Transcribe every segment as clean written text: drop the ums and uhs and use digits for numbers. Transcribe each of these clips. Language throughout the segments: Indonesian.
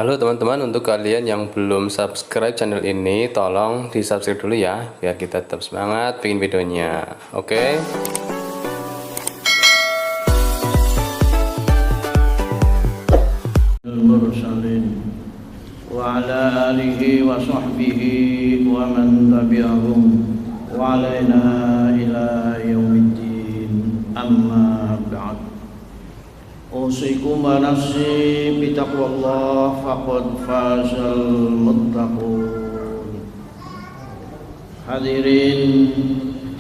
Halo teman-teman, untuk kalian yang belum subscribe channel ini, tolong di subscribe dulu ya, biar kita tetap semangat bikin videonya. Oke? Al-Mursalin wa ala alihi wa sahbihi wa man tabi'ahum wa alaina ila yaumiddin, amma ba'd. Usikum wa nafsi bitaqwallah faqad fazal muttaqun. Hadirin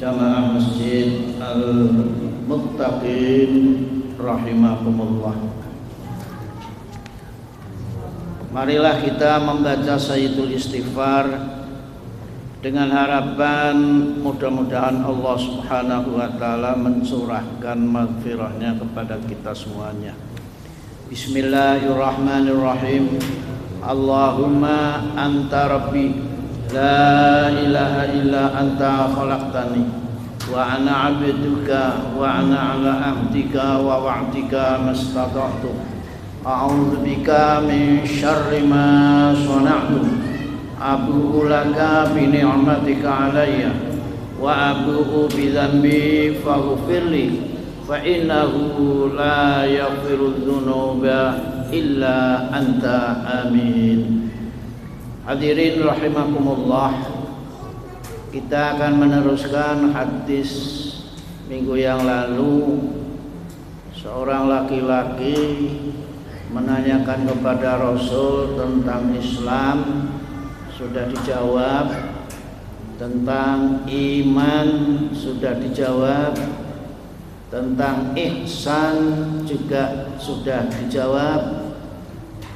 jamaah masjid al-muttaqin rahimakumullah. Marilah kita membaca Sayyidul Istighfar dengan harapan mudah-mudahan Allah Subhanahu wa taala mencurahkan maghfirahnya kepada kita semuanya. Bismillahirrahmanirrahim. Allahumma anta rabbi la ilaha illa anta khalaqtani wa ana 'abduka wa ana 'ala ahdika wa wa'dika mastata'tu. A'udzu bika min syarri ma sana'tu. Abu'u laka bi ni'matika 'alayya wa abu'u bi dhanbi faghfirli fa innahu la yaghfiru dzunuba illa anta, amin. Hadirin rahimakumullah, kita akan meneruskan hadis minggu yang lalu. Seorang laki-laki menanyakan kepada Rasul tentang Islam, sudah dijawab. Tentang iman sudah dijawab. Tentang ihsan juga sudah dijawab.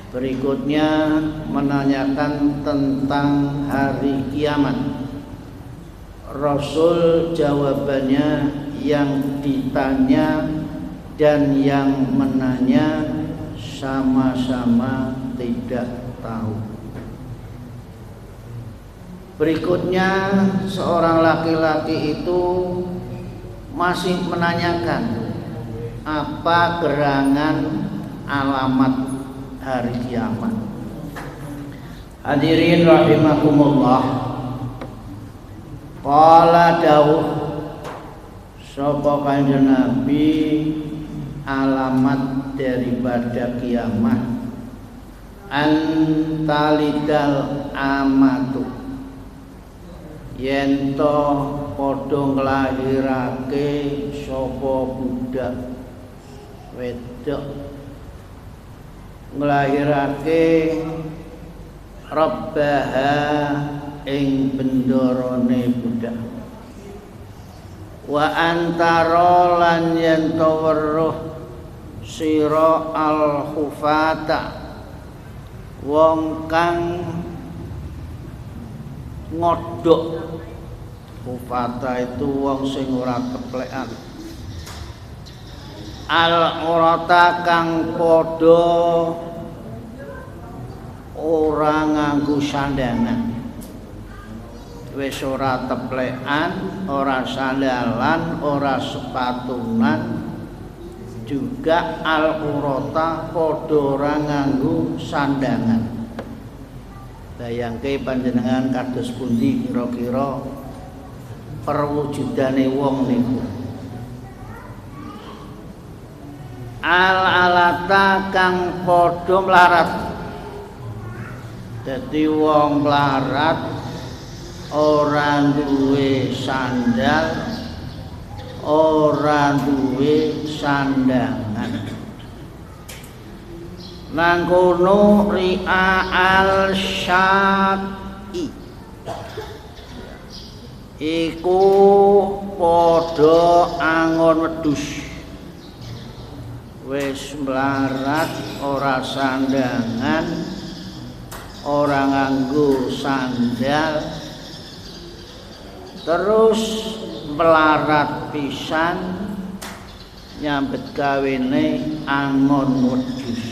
Berikutnya menanyakan tentang hari kiamat. Rasul jawabannya yang ditanya dan yang menanya sama-sama tidak tahu. Berikutnya seorang laki-laki itu masih menanyakan apa gerangan alamat hari kiamat. Hadirin rahimakumullah, qala dawuh sapa kanjeng Nabi alamat daripada kiamat, antalidal amatu, yento padha nglahirake sapa budak wedok, nglahirake rabbaha ing bendarane budak, wa antara lan yento weruh sira al khufata wong kang ngodok. Khufata itu wong sing ora keplekan, al urata kang padha ora nganggo sandangan. Wis ora teplekan, ora sandalan, ora sepatunan, juga al-urata padha ora nganggo sandangan. Bayangke panjenengan kados pundi kira-kira perwujudane wong niku. Al-alata kang padha mlarat. Dadi wong mlarat ora duwe sandal, ora duwe sandangan. Nang kono ri'a al-syaqi iku padha angon wedhus, wis mlarat ora sandangan, ora nganggo sandal, terus melarat pisan nyambet gawene angon wedhus.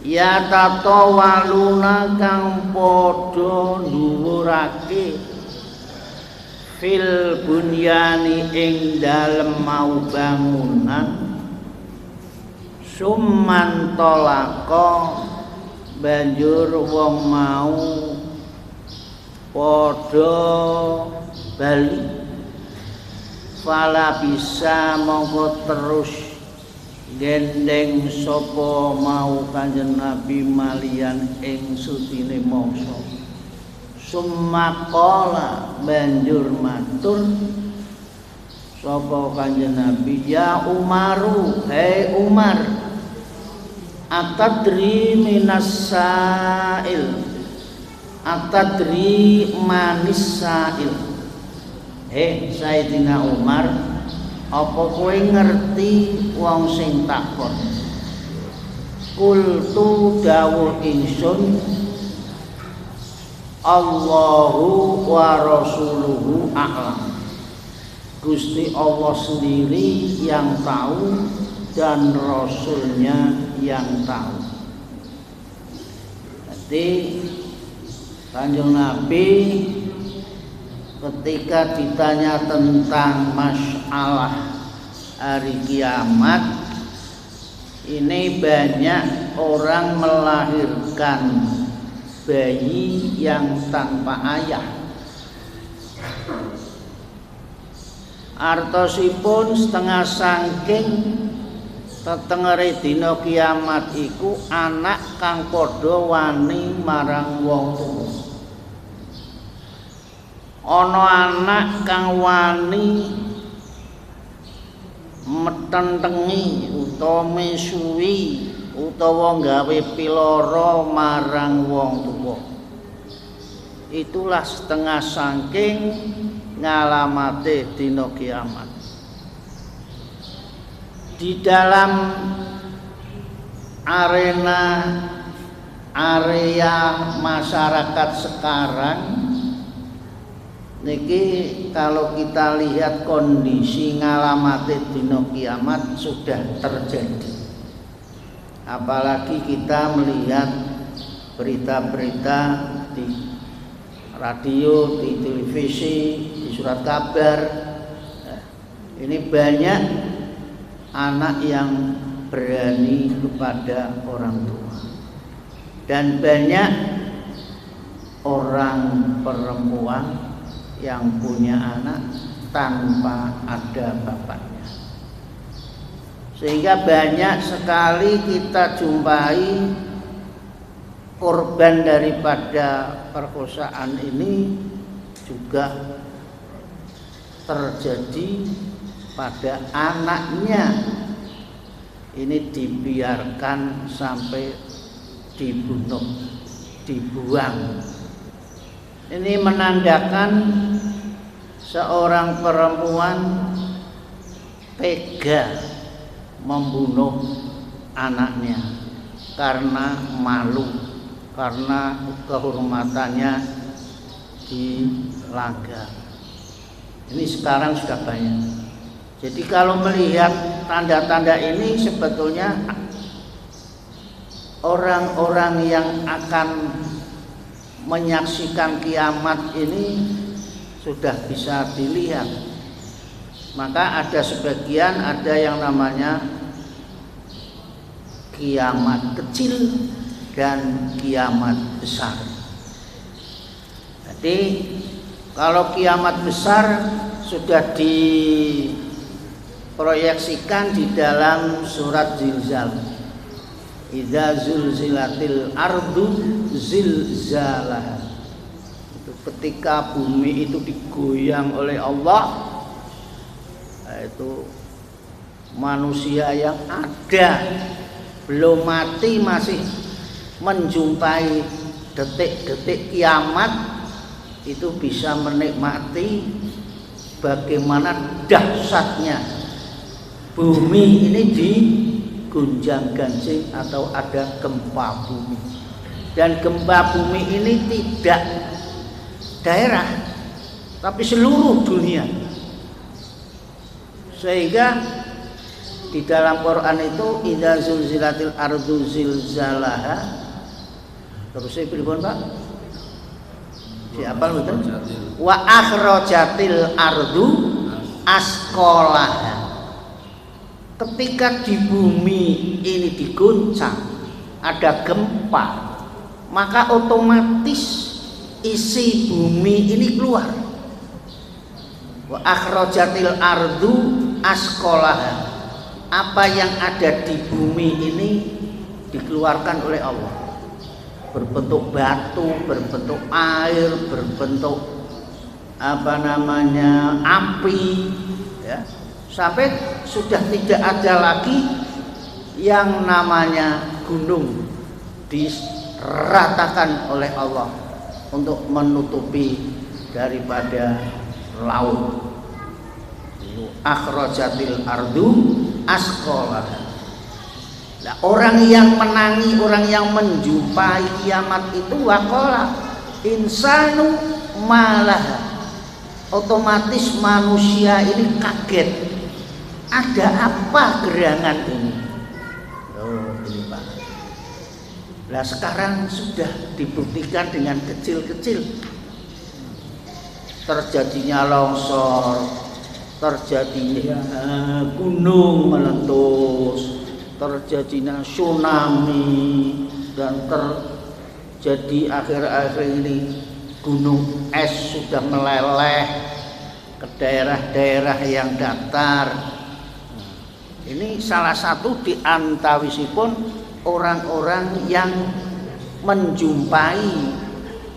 Ya tatawaluna kang padha nduwurake fil bunyani ing dalem mau bangunan Summan tolako banjur wong mau padha bali. Fala bisa mongko terus gendeng sapa mau Kanjeng Nabi malian ing sutine mangsa. Sumaqala banjur matur sapa Kanjeng Nabi, ya Umaru, hei Umar, atadri minas sa'il, atadri manis sa'il. Hei Sayyidina Umar, apa kowe ngerti wong sing takon? Kultu dawuh ingsun, Allahu wa rasuluhu a'lam. Gusti Allah sendiri yang tahu dan Rasulnya yang tahu. Jadi Kanjeng Nabi ketika ditanya tentang masalah hari kiamat, ini banyak orang melahirkan bayi yang tanpa ayah. Artosipun setengah saking tetengere dina kiamat iku anak kang padha wani marang wong tuwa. Ana anak kang wani metentengi utawa mesuwi utawa gawe piloro marang wong tuwa. Itulah setengah saking ngalamate dina kiamat. Di dalam area masyarakat sekarang niki, kalau kita lihat kondisi ngalamate dina kiamat sudah terjadi. Apalagi kita melihat berita-berita di radio, di televisi, di surat kabar. Ini banyak anak yang berani kepada orang tua, dan banyak orang perempuan yang punya anak tanpa ada bapaknya. Sehingga banyak sekali kita jumpai korban daripada perkosaan ini juga terjadi pada anaknya. Ini dibiarkan sampai dibunuh, dibuang. Ini menandakan seorang perempuan tega membunuh anaknya karena malu, karena kehormatannya dilanggar. Ini sekarang sudah banyak. Jadi kalau melihat tanda-tanda ini, sebetulnya orang-orang yang akan menyaksikan kiamat ini sudah bisa dilihat. Maka ada sebagian, ada yang namanya kiamat kecil dan kiamat besar. Jadi kalau kiamat besar sudah diproyeksikan di dalam surat Zilzal. Idza zulzilatil ardu zilzalaha. Itu ketika bumi itu digoyang oleh Allah, itu manusia yang ada belum mati masih menjumpai detik-detik kiamat itu bisa menikmati bagaimana dahsyatnya bumi ini digunjang-ganjing atau ada gempa bumi. Dan gempa bumi ini tidak daerah tapi seluruh dunia. Sehingga di dalam Quran itu idza zulzilatil ardu zilzalaha. Terus saya pripun, Pak? Siapa betul? Wa akhrajatil ardu asqalaha. Ketika di bumi ini diguncang, ada gempa, maka otomatis isi bumi ini keluar. Wa akhrajatil ardu asqalaha. Apa yang ada di bumi ini dikeluarkan oleh Allah. Berbentuk batu, berbentuk air, berbentuk api, ya. Sampai sudah tidak ada lagi yang namanya gunung, diratakan oleh Allah untuk menutupi daripada laut. Akhrajatil ardu asqalaha. Nah, orang yang menangi, orang yang menjumpai kiamat itu waqala insanu malaha. Otomatis manusia ini kaget. Ada apa gerangan ini? Oh, ini Pak. Nah, sekarang sudah dibuktikan dengan kecil-kecil. Terjadinya longsor, terjadinya gunung meletus, terjadinya tsunami, dan terjadi akhir-akhir ini gunung es sudah meleleh ke daerah-daerah yang datar. Ini salah satu di antawisipun orang-orang yang menjumpai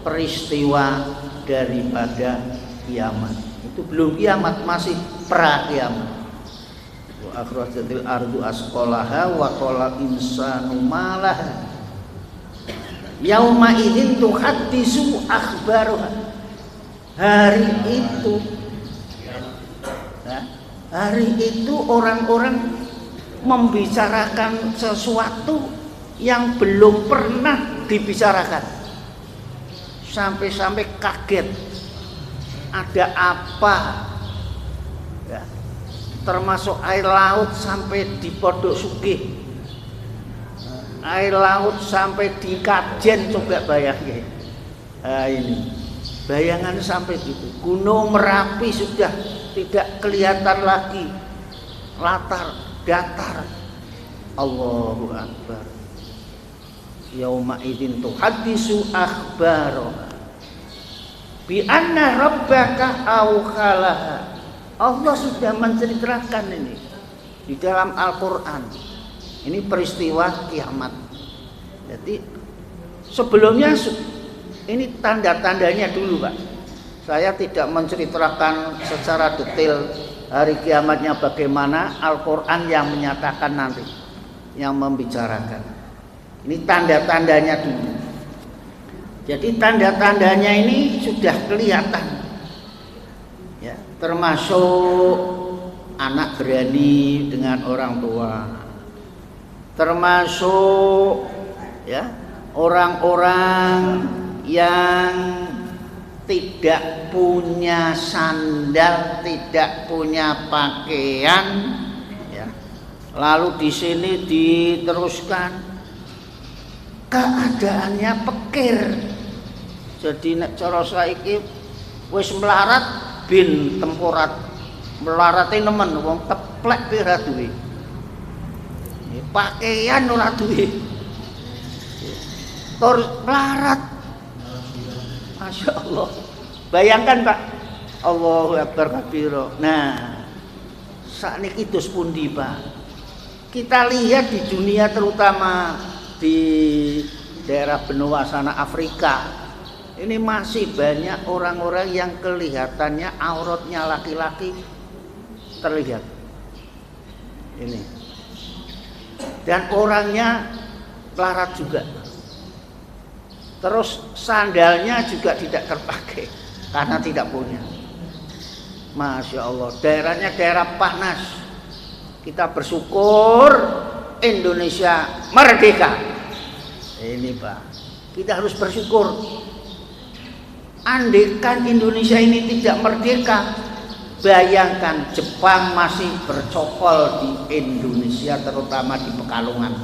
peristiwa daripada kiamat. Itu belum kiamat, masih pra kiamat. Wa akhrajatil ardu asqalaha wa qala insanu malaha. Yauma idzin tuhaddisu akhbaruha. Hari itu orang-orang membicarakan sesuatu yang belum pernah dibicarakan. Sampai-sampai kaget. Ada apa? Ya. Termasuk air laut sampai di Pondok Sugih. Air laut sampai di Kajen, coba bayangin. Nah, ini bayangan sampai itu. Gunung Merapi sudah tidak kelihatan lagi, latar datar. Allahu Akbar. Yauma idzin tuhaddisu akhbaraha bi anna rabbaka awkhalaha. Allah sudah menceritakan ini di dalam Al-Qur'an. Ini peristiwa kiamat. Jadi sebelumnya ini tanda-tandanya dulu, Pak. Saya tidak menceritakan secara detail hari kiamatnya bagaimana. Al-Qur'an yang menyatakan nanti, yang membicarakan. Ini tanda-tandanya dulu. Jadi tanda-tandanya ini sudah kelihatan. Ya, termasuk anak berani dengan orang tua. Termasuk ya, orang-orang yang tidak punya sandal, tidak punya pakaian, ya. Lalu di sini diteruskan keadaannya pekir. Jadi nek cara saiki wis melarat bin temporat. Melarate nemen wong teplek pi ora duwe. Pakaian ora duwe. Tur melarat. Masya Allah. Bayangkan Pak. Allahu Akbar kabira. Nah, sakniki dos pundi Pak? Kita lihat di dunia, terutama di daerah benua sana Afrika. Ini masih banyak orang-orang yang kelihatannya auratnya laki-laki terlihat. Ini. Dan orangnya melarat juga. Terus sandalnya juga tidak terpakai karena tidak punya. Masya Allah, daerahnya daerah panas. Kita bersyukur Indonesia merdeka. Ini Pak, kita harus bersyukur. Andaikan Indonesia ini tidak merdeka, bayangkan Jepang masih bercokol di Indonesia, terutama di Pekalongan,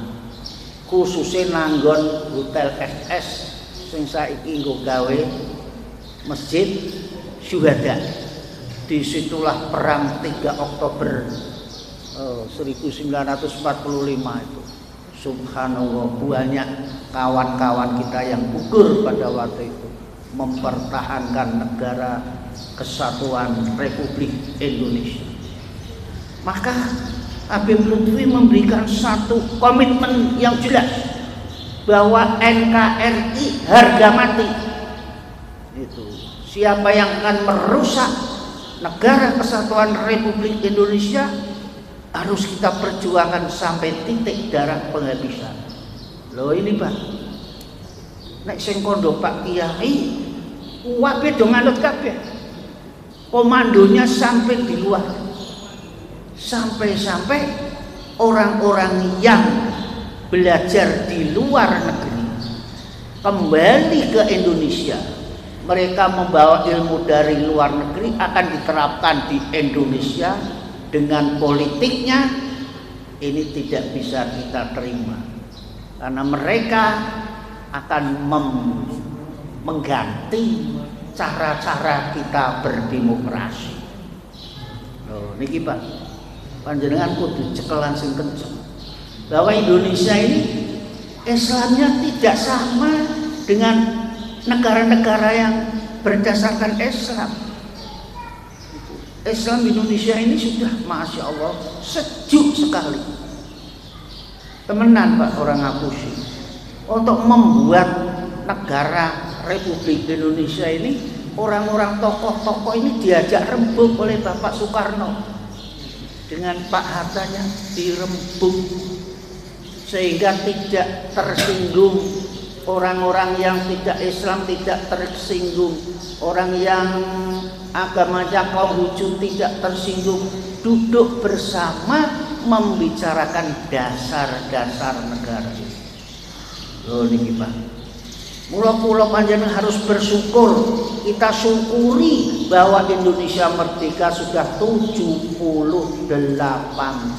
khususnya nanggon Hotel SS sing saiki nggo gawe Masjid Syuhada. Disitulah perang 3 Oktober 1945 itu. Subhanallah, banyak kawan-kawan kita yang gugur pada waktu itu mempertahankan negara kesatuan Republik Indonesia. Maka Habib Lutfi memberikan satu komitmen yang jelas bahwa NKRI harga mati. Itu siapa yang akan merusak negara kesatuan Republik Indonesia harus kita perjuangkan sampai titik darah penghabisan. Loh ini Pak, nek sing kondo Pak Kiai wae do nganut kabeh. Komandonya sampai di luar. Sampai-sampai orang-orang yang belajar di luar negeri kembali ke Indonesia, mereka membawa ilmu dari luar negeri akan diterapkan di Indonesia dengan politiknya. Ini tidak bisa kita terima karena mereka akan mengganti cara-cara kita berdemokrasi. Loh niki Pak, panjenengan kudu cekelan sing kenceng bahwa Indonesia ini Islamnya tidak sama dengan negara-negara yang berdasarkan Islam. Islam Indonesia ini sudah Masya Allah sejuk sekali. Temenan Pak orang ngapusi untuk membuat negara Republik Indonesia ini, orang-orang tokoh-tokoh ini diajak rembuk oleh Bapak Soekarno dengan Pak Hattanya dirembuk sehingga tidak tersinggung orang-orang yang tidak Islam, tidak tersinggung orang yang agamanya Konghucu tidak tersinggung, duduk bersama membicarakan dasar-dasar negara. Loh niki Pak, mula-mula panjenengan harus bersyukur. Kita syukuri bahwa Indonesia merdeka sudah 78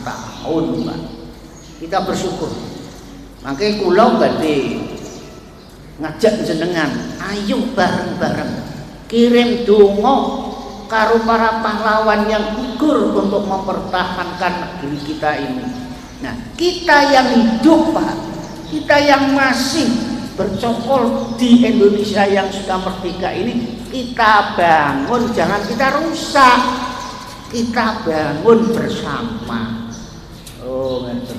tahun Pak. Kita bersyukur. Makanya kula badhe ngajak jenengan, ayo bareng-bareng kirim donga karo para pahlawan yang gugur untuk mempertahankan negeri kita ini. Nah, kita yang hidup Pak, kita yang masih bercokol di Indonesia yang sudah merdeka ini, kita bangun, jangan kita rusak, kita bangun bersama. Oh ngeten.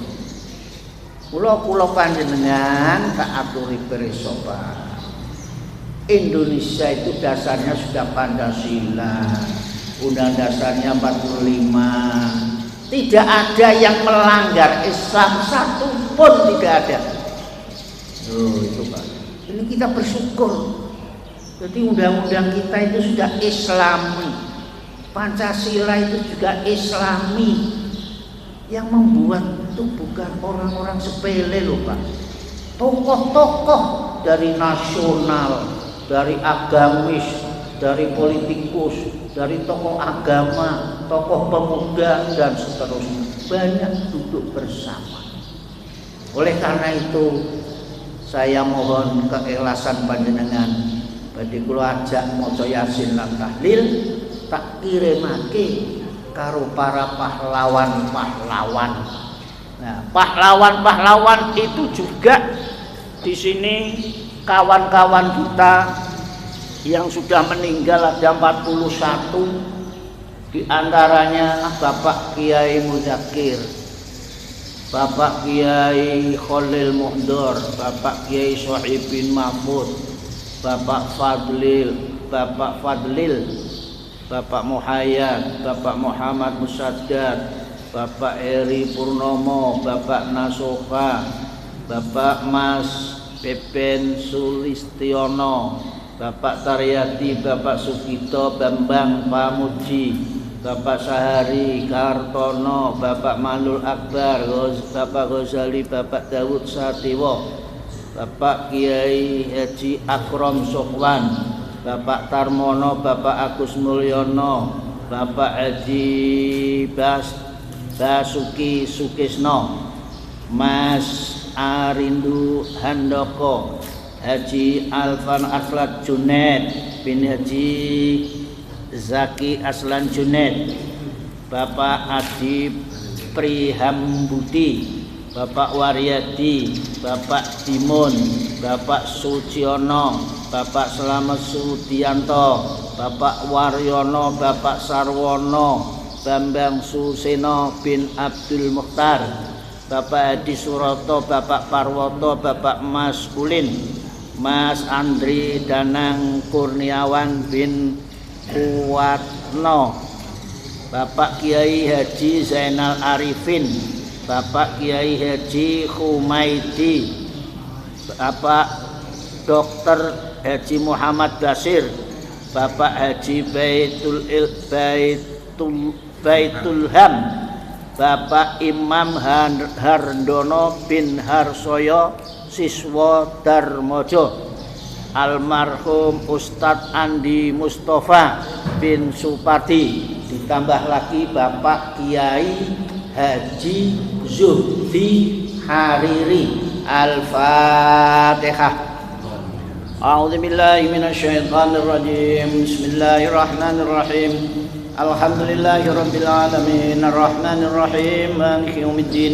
Kula panjenengan tak aturi pirsa Pak. Indonesia itu dasarnya sudah Pancasila, Undang dasarnya 45. Tidak ada yang melanggar Islam satu pun, tidak ada. Oh itu Pak. Ini kita bersyukur. Jadi undang-undang kita itu sudah Islami. Pancasila itu juga Islami. Yang membuat itu bukan orang-orang sepele loh Pak. Tokoh-tokoh dari nasional, dari agamis, dari politikus, dari tokoh agama, tokoh pemuda dan seterusnya, banyak duduk bersama. Oleh karena itu saya mohon keikhlasan panjenengan badhe kula ajak maca Yasin lan tahlil, tak kirimake karo para pahlawan-pahlawan. Nah, pahlawan-pahlawan itu juga di sini kawan-kawan kita yang sudah meninggal ada 41, di antaranya Bapak Kiai Muzakir, Bapak Kiai Khalil Muhdor, Bapak Kiai Sohib bin Mahmud, Bapak Fadlil, Bapak Muhayyad, Bapak Muhammad Musaddad, Bapak Eri Purnomo, Bapak Nasofa, Bapak Mas Pepen Sulistiono, Bapak Taryati, Bapak Sugito Bambang Pamuji, Bapak Sahari Kartono, Bapak Malul Akbar, Bapak Ghazali, Bapak Dawud Satiwo, Bapak Kiai Haji Akrom Sokwan, Bapak Tarmono, Bapak Agus Mulyono, Bapak Haji Basuki Sukisno, Mas Arindu Handoko, Haji Alfan Aslat Junaid bin Haji Zaki Aslan Junaid, Bapak Adi Prihambudi, Bapak Waryadi, Bapak Dimun, Bapak Suciono, Bapak Slamet Sudianto, Bapak Waryono, Bapak Sarwono, Bambang Suseno bin Abdul Mukhtar, Bapak Hadi Suroto, Bapak Parwoto, Bapak Mas Ulin, Mas Andri Danang Kurniawan bin Kuatno, Bapak Kiai Haji Zainal Arifin, Bapak Kiai Haji Humaidi, Bapak Dr. Haji Muhammad Basir, Bapak Haji Baitulham, Bapak Imam Hardono bin Harsoyo Siswo Darmojo, almarhum Ustadz Andi Mustafa bin Supati, ditambah lagi Bapak Kiai Haji Zuhdi Hariri. Al-Fatihah. A'udzu billahi minasyaitonir rajim. Bismillahirrahmanirrahim. Alhamdulillahi rabbil alamin, arrahmanir rahim, maliki yaumiddin.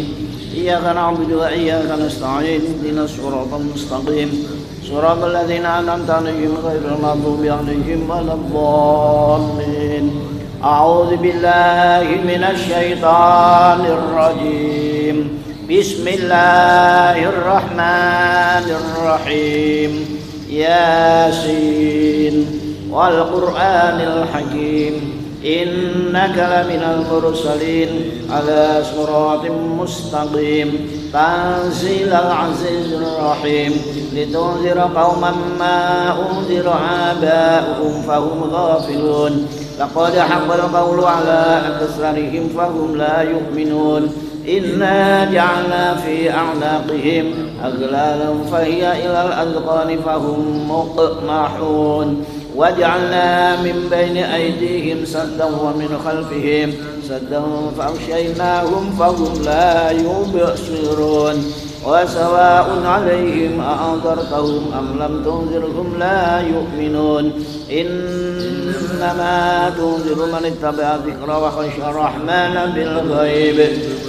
Iyyaka na'budu wa iyyaka nasta'in. Ihdinas siratal mustaqim. Shiratal ladzina an'amta 'alaihim ghairil maghdubi 'alaihim waladdallin. A'udzu billahi minasyaitonir rajim. Bismillahirrahmanirrahim. Yasin wal Qur'anil Hakim. Innaka laminal mursalin ala siratim mustaqim. Tanzilal azizir rahim. Litunzira qauman ma unzira aba'uhum fahum ghafilun. Laqad haqqal qawlu ala aktharihim fahum la yu'minun. Inna ja'alna fi a'naqihim aghlalan fahiya ilal adqani fahum muqmahun. Waj'alna min bayni aydihim saddan wa min khalfihim saddan fa'aghshaynahum fahum la yubsirun. Wa sawa'un 'alaihim a'anzartahum am lam tunzirhum la yu'minun. Innama tunziru man ittaba'a dzikra wa khashiya ar-rahmana bil ghaib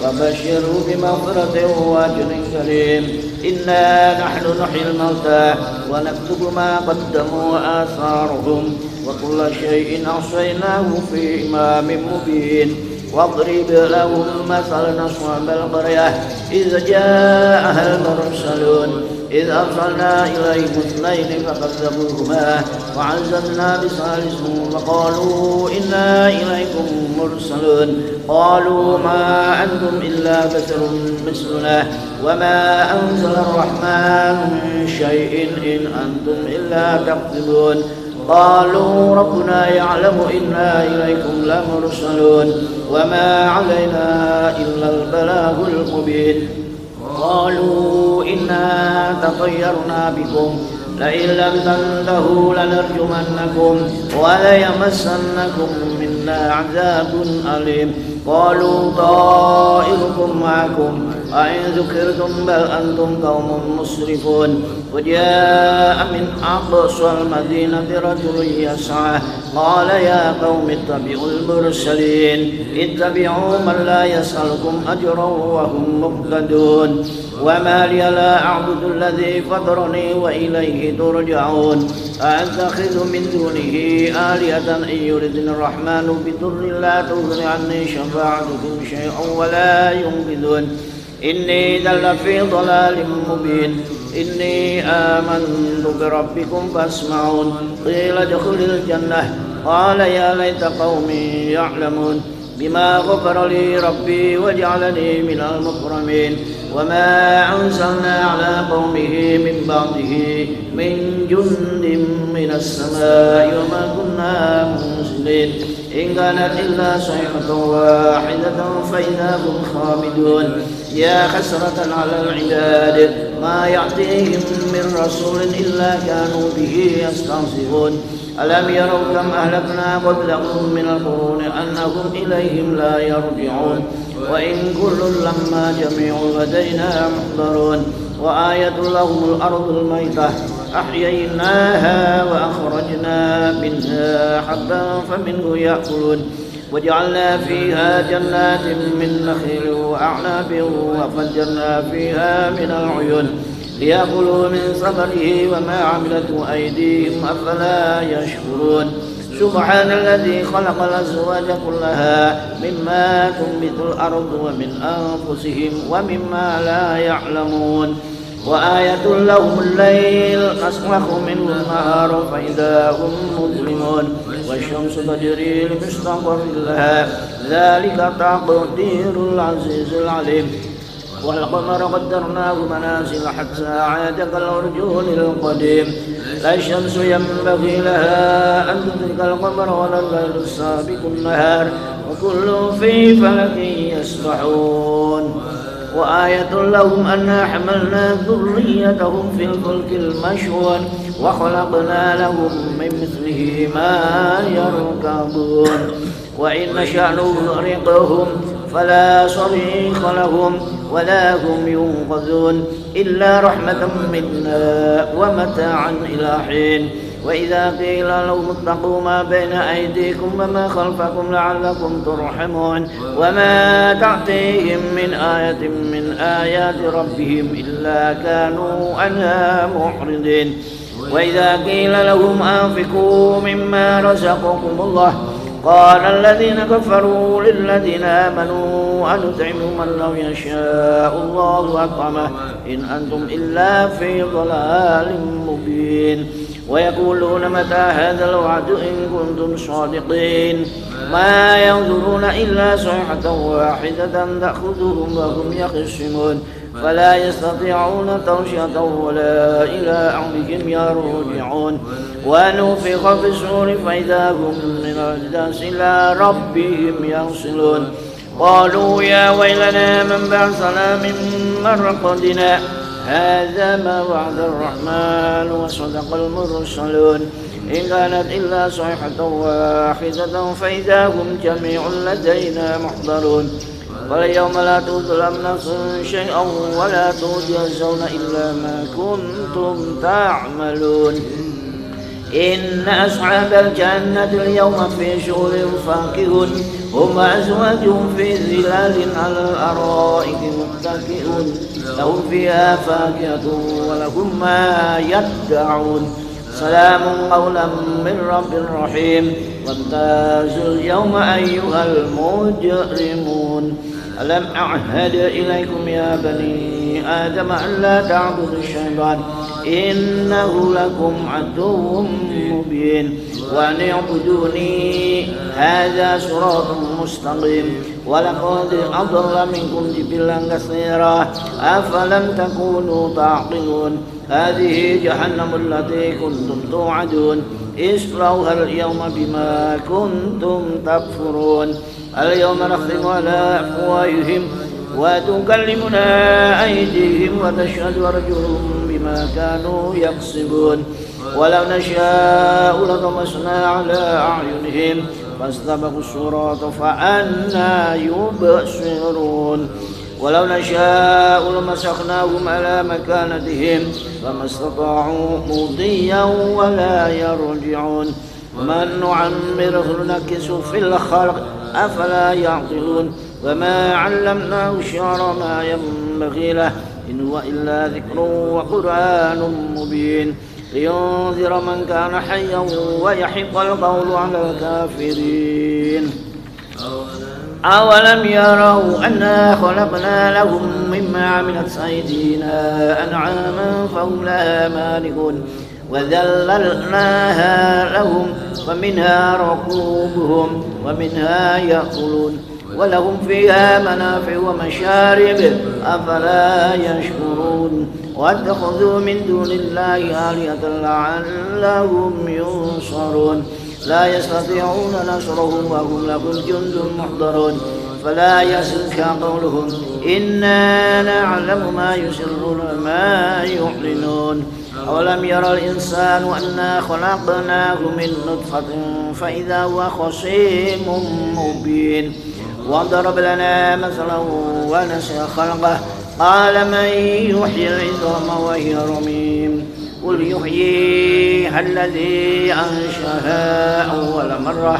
wa basyirhu bi maghfiratin wa ajrin karim. Inna nahnu nuhyil mauta wa naktubu ma qaddamu wa atharahum wa kulla shay'in ahsaynahu fi imamin mubin. واضرب لهم مثلا أصحاب القرية إذ جاءها المرسلون إذ أرسلنا إليهم اثنين فكذبوهما وعززنا بثالث فقالوا إنا إليكم مرسلون. قالوا ما أنتم إلا بشر مثلنا وما أنزل الرحمن من شيء إن أنتم إلا تكذبون. قالوا ربنا يعلم إنا إليكم لمرسلون وما علينا إلا البلاغ المبين. قالوا إنا تطيرنا بكم لئن لم تنتهوا لنرجمنكم وليمسنكم منا عذاب أليم. قالوا طائركم معكم أئن ذكرتم بل أنتم قوم مسرفون. وجاء من أقصى المدينة رجل يسعى قال يا قوم اتبعوا المرسلين اتبعوا من لا يسألكم أجرا وهم مهتدون. وما لي لا أعبد الذي فطرني وإليه ترجعون. أأتخذ من دونه آلهة إن يردني الرحمن بضر لا تغن عني شفاعتكم شيئا ولا ينقذون. إني ذل في ضلال مبين. إني آمنت بربكم فاسمعون. قيل ادخل الجنة قال يا ليت قومي يعلمون بما غفر لي ربي وجعلني من المكرمين. وما أنزلنا على قومه من بعده من جند من السماء وما كنا منزلين. إن كانت إلا صيحة واحدة فإذا هم خامدون. يا حسرة على العباد ما يأتيهم من رسول إلا كانوا به يستهزئون. ألم يروا كم أهلكنا قبلهم من القرون أنهم إليهم لا يرجعون. وإن كل لما جميع لدينا محضرون. وآية لهم الأرض الميتة أحييناها وأخرجنا منها حبا فمنه يأكلون وجعلنا فيها جنات من نخيل وأعناب وفجرنا فيها من العيون ليأكلوا من ثمره وما عملته أيديهم أفلا يشكرون سبحان الذي خلق الأزواج كلها مما تنبت الأرض ومن أنفسهم ومما لا يعلمون وآية لهم الليل نسلخ منه النهار فإذا هم مظلمون والشمس تجري لمستقر لها ذلك تقدير العزيز العليم والقمر قدرناه منازل حتى عاد كالعرجون القديم لا الشمس ينبغي لها أن تدرك القمر ولا الليل سابق النهار وكل في فلك يسبحون وآية لهم أنا حملنا ذريتهم في الفلك المشحون وخلقنا لهم من مثله ما يركبون وإن نشأ نغرقهم فلا صريخ لهم ولا هم ينقذون إلا رحمة منا ومتاعا إلى حين وإذا قيل لهم اتقوا ما بين أيديكم وما خلفكم لعلكم ترحمون وما تأتيهم من آية من آيات ربهم إلا كانوا عنها معرضين وإذا قيل لهم أنفقوا مما رزقكم الله قال الذين كفروا للذين آمنوا أنطعم من لو يشاء الله أطعمه إن أنتم إلا في ضلال مبين ويقولون متى هذا الوعد إن كنتم صادقين ما ينظرون إلا صيحة واحدة تأخذهم وهم يخصمون فلا يستطيعون توشية ولا إلى أهلهم يرجعون ونفخ في الصور فإذا هم من الأجداث إلى ربهم ينسلون قالوا يا ويلنا من بعثنا من مرقدنا هذا ما وعد الرحمن وصدق المرسلون إن كانت إلا صيحة واحدة فإذا هم جميع لدينا محضرون واليوم لا تظلم نفس شيئا ولا تجزون إلا ما كنتم تعملون إن أصحاب الجنة اليوم في شغل فاكهون هم وأزواجهم في ظلال على الأرائك متكئون لهم فيها فاكهة ولهم ما يدعون سلام قولا من رب رحيم وامتازوا اليوم أيها المجرمون ألم أعهد إليكم يا بني آدم أن لا تعبدوا الشيطان إنه لكم عدو مبين وأن اعبدوني هذا صراط مستقيم ولقد أضل منكم جبلا كثيرا أفلم تكونوا تعقلون هذه جهنم التي كنتم توعدون اصلوها اليوم بما كنتم تكفرون اليوم نختم على أفواههم وتكلمنا أيديهم وتشهد أرجلهم بما كانوا يكسبون ولو نشاء لطمسنا على أعينهم فاستبقوا الصراط فأنى يبصرون ولو نشاء لمسخناهم على مكانتهم فما استطاعوا مضيا ولا يرجعون ومن نعمره نكسه في الخلق أفلا يعقلون وما علمناه الشعر ما ينبغي له إن هو إلا ذكر وقرآن مبين لينذر من كان حيا ويحق القول على الكافرين أولم يروا أنا خلقنا لهم مما عملت أيدينا أنعاما فهم لها مالكون وذللناها لهم ومنها ركوبهم ومنها يأكلون ولهم فيها منافع ومشارب أفلا يشكرون واتخذوا من دون الله آلهة لعلهم ينصرون لا يستطيعون نصرهم وهم لهم جند محضرون فلا يحزنك قولهم إنا نعلم ما يسرون وما يعلنون أولم يرى الإنسان أنا خلقناه من نطفة فإذا هو خصيم مبين وضرب لنا مثلا ونسي خلقه قال من يحيي العظام وهي رميم قل يحييها الذي أنشأها أول مرة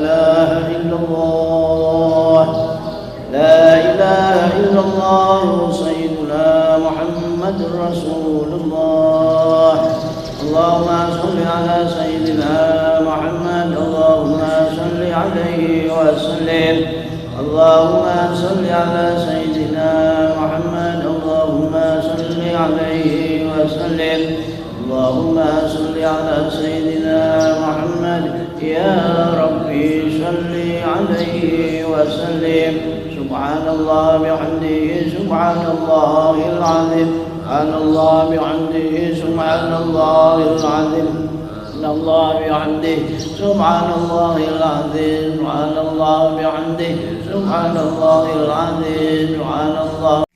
رسول الله. اللهم صل على سيدنا محمد. اللهم صل عليه وسلم. اللهم صل على سيدنا محمد. اللهم صل عليه وسلم. اللهم صل على سيدنا محمد. يا ربي صل عليه وسلم. سبحان الله بحمده سبحان الله العظيم. سبحان الله بحمده سبحان الله العظيم. سبحان الله بحمده سبحان الله العظيم. سبحان الله بحمده سبحان الله العظيم. سبحان الله